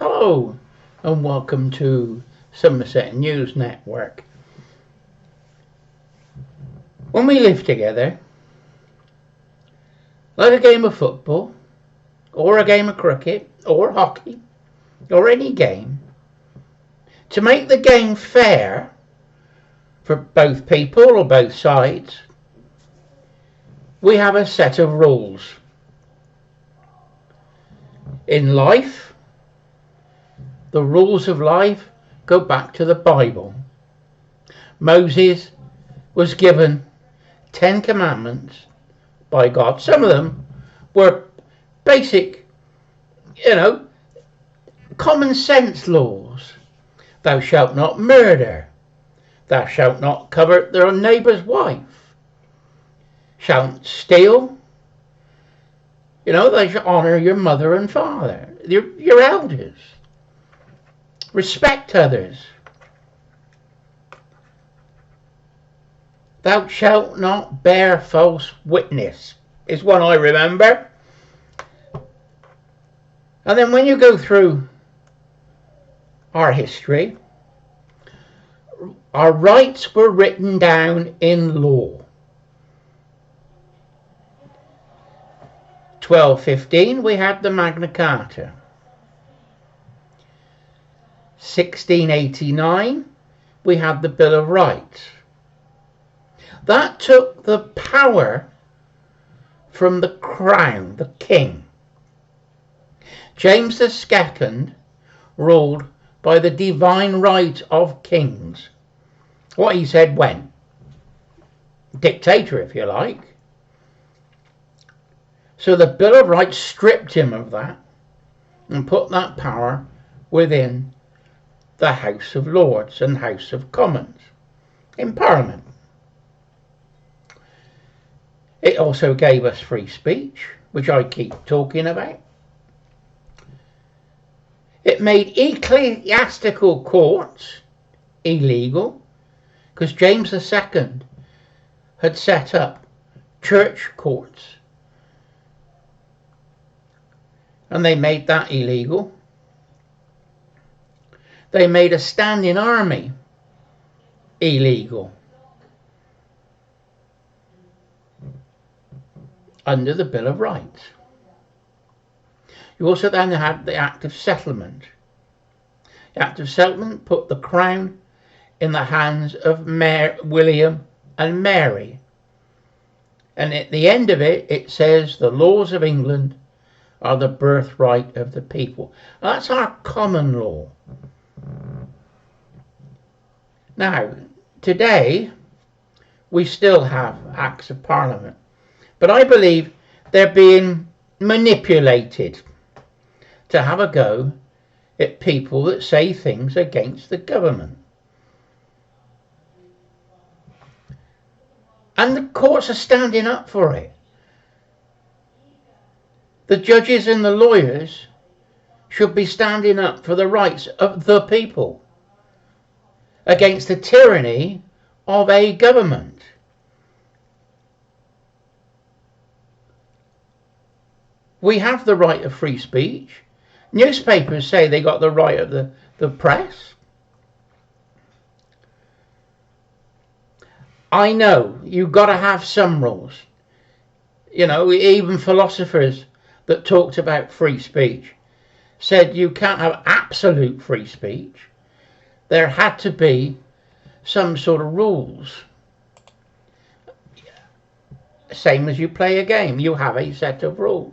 Hello and welcome to Somerset News Network. When we live together, like a game of football, or a game of cricket, or hockey, or any game, to make the game fair for both people or both sides, we have a set of rules. In life, the rules of life go back to the Bible. Moses was given 10 commandments by God. Some of them were basic, common sense laws. Thou shalt not murder. Thou shalt not covet thy neighbour's wife. Shalt steal. They should honour your mother and father, your elders. Respect others. Thou shalt not bear false witness is one I remember. And then when you go through our history, our rights were written down in law. 1215 we had the Magna Carta. 1689 we had the Bill of Rights. That took the power from the crown, the king. James II ruled by the divine right of kings. What he said went. Dictator, if you like. So the Bill of Rights stripped him of that and put that power within the House of Lords and House of Commons in Parliament. It also gave us free speech, which I keep talking about. It made ecclesiastical courts illegal because James II had set up church courts. And they made that illegal. They made a standing army illegal under the Bill of Rights. You also then had the Act of Settlement. The Act of Settlement put the crown in the hands of William and Mary. And at the end of it, it says the laws of England are the birthright of the people. That's our common law. Now, today, we still have Acts of Parliament, but I believe they're being manipulated to have a go at people that say things against the government. And the courts are standing up for it. The judges and the lawyers should be standing up for the rights of the people against the tyranny of a government. We have the right of free speech. Newspapers say they got the right of the press. I know you've got to have some rules. Even philosophers that talked about free speech said you can't have absolute free speech. There had to be some sort of rules. Same as you play a game, you have a set of rules.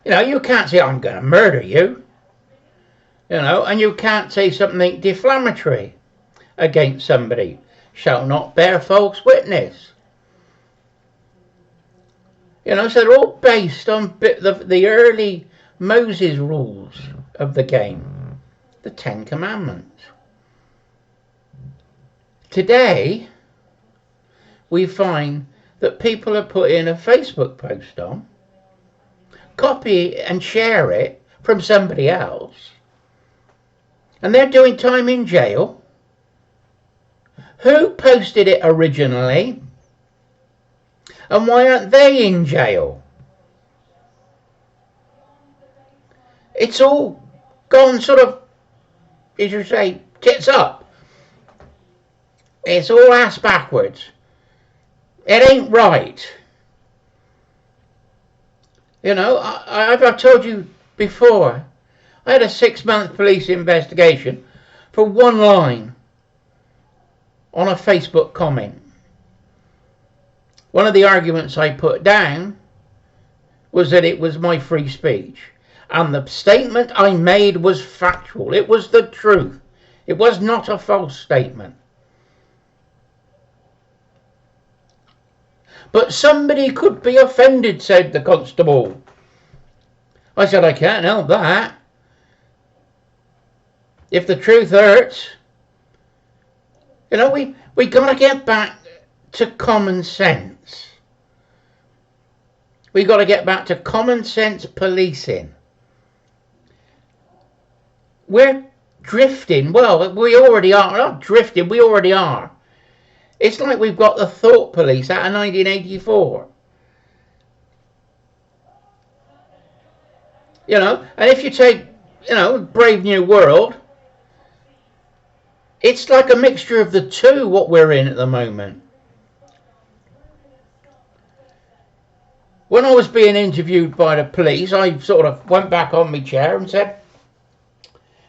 You can't say I'm going to murder you. And you can't say something defamatory against somebody. Shall not bear false witness. So they're all based on the early Moses rules of the game. The 10 Commandments. Today, we find that people are putting a Facebook post on, copy and share it from somebody else, and they're doing time in jail. Who posted it originally? And why aren't they in jail? It's all gone sort of, as you say, tits up. It's all ass backwards. It ain't right. You know, I've told you before, I had a 6-month police investigation for one line on a Facebook comment. One of the arguments I put down was that it was my free speech. And the statement I made was factual. It was the truth. It was not a false statement. But somebody could be offended, said the constable. I said, I can't help that. If the truth hurts, you know, we got to get back to common sense. We got to get back to common sense policing. We're drifting. Well, we already are. Not drifting, we already are. It's like we've got the thought police out of 1984. You know, and if you take, you know, Brave New World, it's like a mixture of the two, what we're in at the moment. When I was being interviewed by the police, I sort of went back on my chair and said,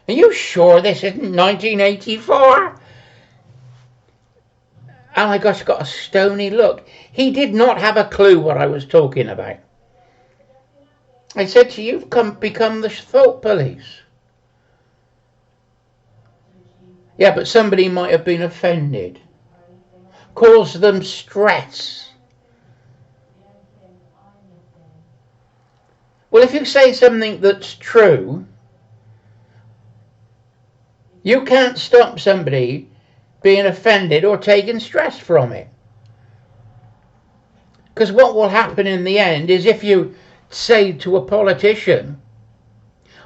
are you sure this isn't 1984? And I just got a stony look. He did not have a clue what I was talking about. I said to you, you've become the thought police. Yeah, but somebody might have been offended. Caused them stress. Well, if you say something that's true, you can't stop somebody being offended or taking stress from it. Because what will happen in the end is if you say to a politician,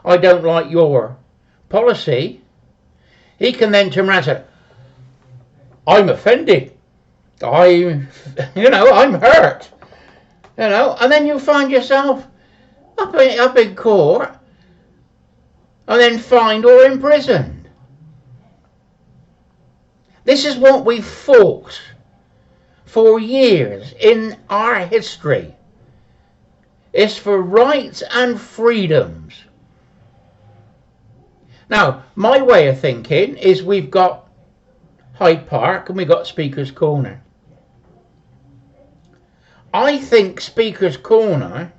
I don't like your policy, he can then turn around and say, I'm offended. I'm hurt. You know, and then you find yourself up in court and then fined or imprisoned. This is what we fought for years in our history. It's for rights and freedoms. Now, my way of thinking is we've got Hyde Park and we've got Speaker's Corner. I think Speaker's Corner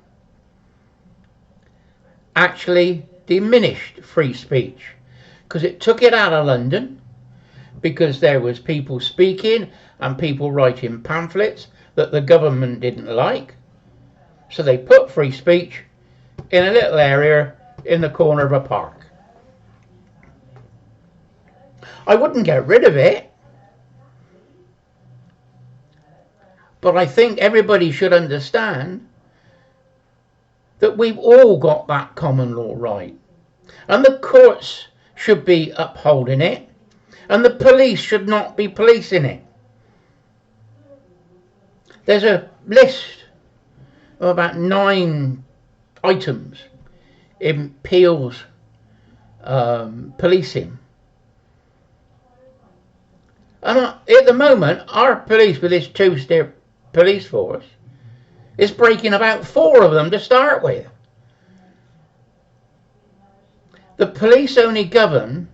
actually diminished free speech because it took it out of London, because there was people speaking and people writing pamphlets that the government didn't like. So they put free speech in a little area in the corner of a park. I wouldn't get rid of it, but I think everybody should understand that we've all got that common law right, and the courts should be upholding it, and the police should not be policing it. There's a list of about 9 items in Peel's policing. And at the moment, our police, with this 2-step police force, is breaking about 4 of them to start with. The police only govern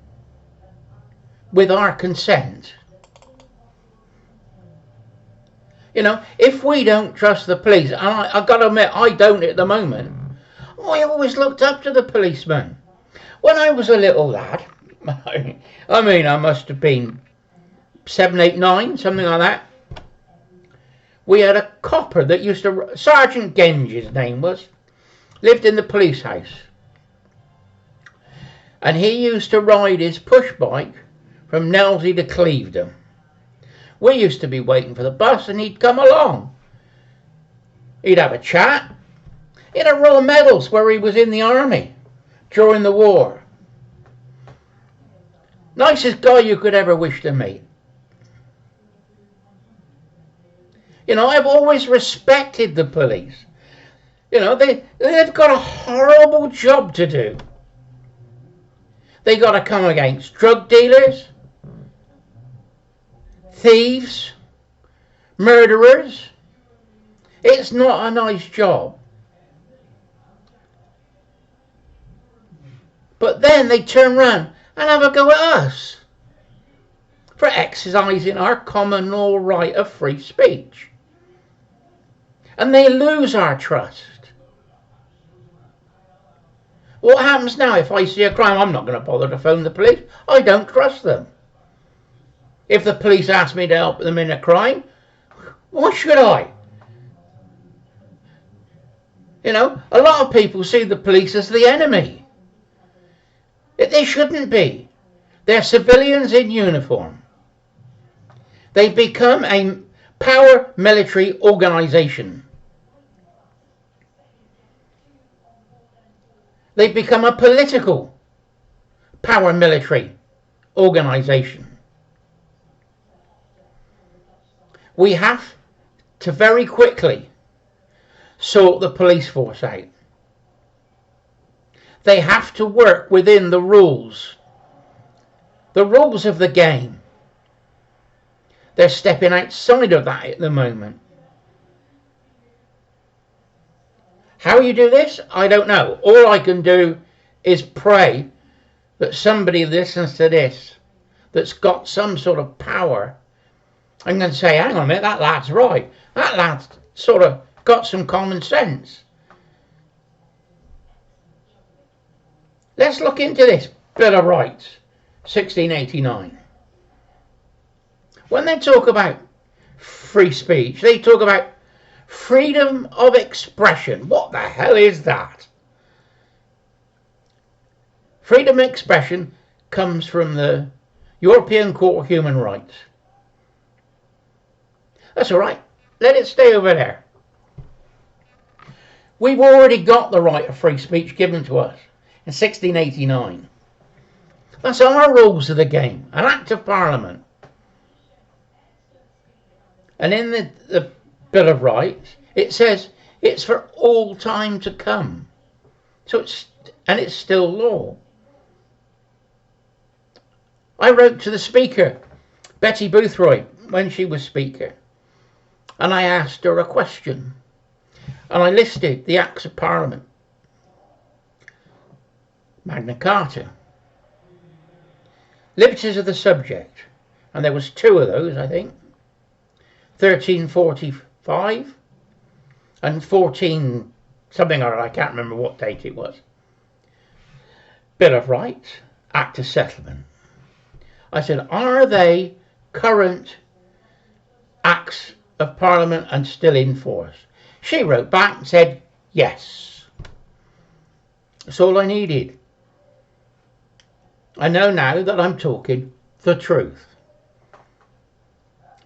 with our consent. You know, if we don't trust the police, and I've got to admit, I don't at the moment, I always looked up to the policeman. When I was a little lad, I mean, I must have been 7, 8, 9, something like that. We had a copper that used to, Sergeant Genge his name was, lived in the police house. And he used to ride his push bike from Nelsey to Clevedon. We used to be waiting for the bus and he'd come along. He'd have a chat. He had a Royal Medals where he was in the army during the war. Nicest guy you could ever wish to meet. You know, I've always respected the police. You know, they've got a horrible job to do. They got to come against drug dealers, thieves, murderers. It's not a nice job. But then they turn around and have a go at us for exercising our common law right of free speech. And they lose our trust. What happens now if I see a crime? I'm not going to bother to phone the police. I don't trust them. If the police ask me to help them in a crime, why should I? You know, a lot of people see the police as the enemy. They shouldn't be. They're civilians in uniform. They become a paramilitary organisation. They become a political paramilitary organisation. We have to very quickly sort the police force out. They have to work within the rules of the game. They're stepping outside of that at the moment. How you do this, I don't know. All I can do is pray that somebody listens to this that's got some sort of power and can say, hang on a minute, that lad's right. That lad's sort of got some common sense. Let's look into this Bill of Rights, 1689. When they talk about free speech, they talk about freedom of expression. What the hell is that? Freedom of expression comes from the European Court of Human Rights. That's all right. Let it stay over there. We've already got the right of free speech given to us in 1689. That's our rules of the game, an Act of Parliament. And in the Bill of Rights, it says it's for all time to come. So it's still law. I wrote to the Speaker, Betty Boothroyd, when she was Speaker, and I asked her a question. And I listed the Acts of Parliament. Magna Carta. Liberties of the subject. And there was 2 of those, I think. 1345 and 14 something or other, I can't remember what date it was. Bill of Rights, Act of Settlement. I said, are they current Acts of Parliament and still in force? She wrote back and said, yes. That's all I needed. I know now that I'm talking the truth.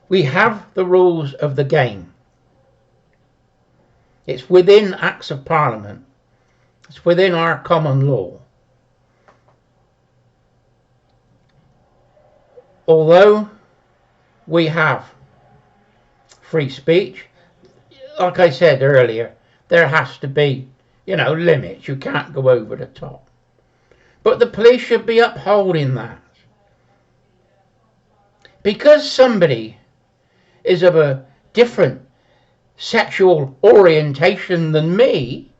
We have the rules of the game. It's within Acts of Parliament. It's within our common law. Although we have free speech, like I said earlier, there has to be, limits. You can't go over the top. But the police should be upholding that. Because somebody is of a different sexual orientation than me,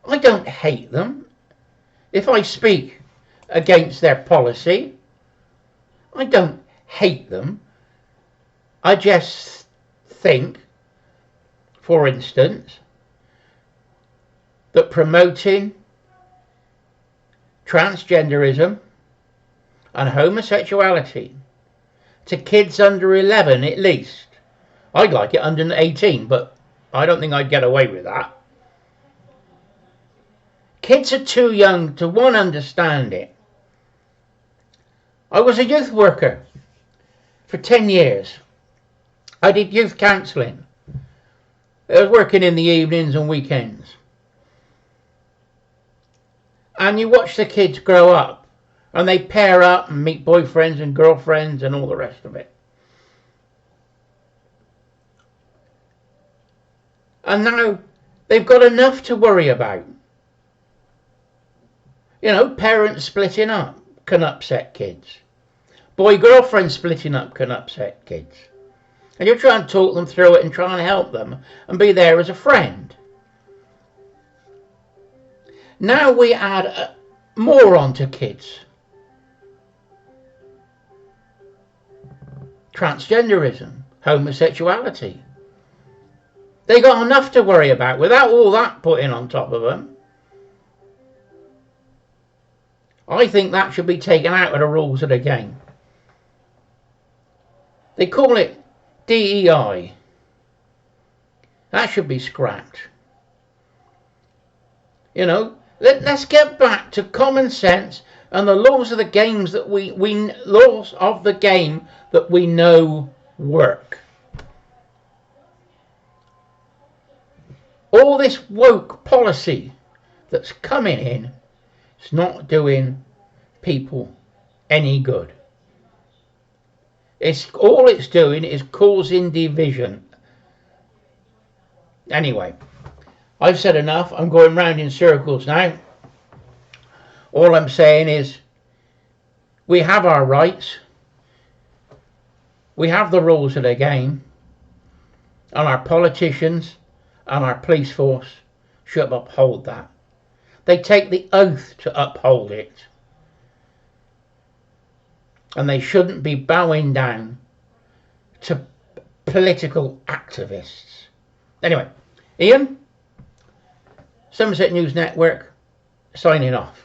I don't hate them. If I speak against their policy, I don't hate them. I just think, for instance, that promoting transgenderism and homosexuality to kids under 11 at least, I'd like it under 18, but I don't think I'd get away with that. Kids are too young to understand it. I was a youth worker for 10 years. I did youth counselling. I was working in the evenings and weekends. And you watch the kids grow up and they pair up and meet boyfriends and girlfriends and all the rest of it. And now they've got enough to worry about. You know, parents splitting up can upset kids. Boy-girlfriend splitting up can upset kids. And you try and talk them through it and try and help them and be there as a friend. Now we add more onto kids. Transgenderism, homosexuality. They got enough to worry about without all that putting on top of them. I think that should be taken out of the rules of the game. They call it DEI. That should be scrapped. You know, let's get back to common sense and the laws of the games that laws of the game that we know work. All this woke policy that's coming in is not doing people any good. All it's doing is causing division. Anyway, I've said enough. I'm going round in circles now. All I'm saying is we have our rights. We have the rules of the game. And our politicians and our police force should uphold that. They take the oath to uphold it. And they shouldn't be bowing down to political activists. Anyway, Ian, Somerset News Network, signing off.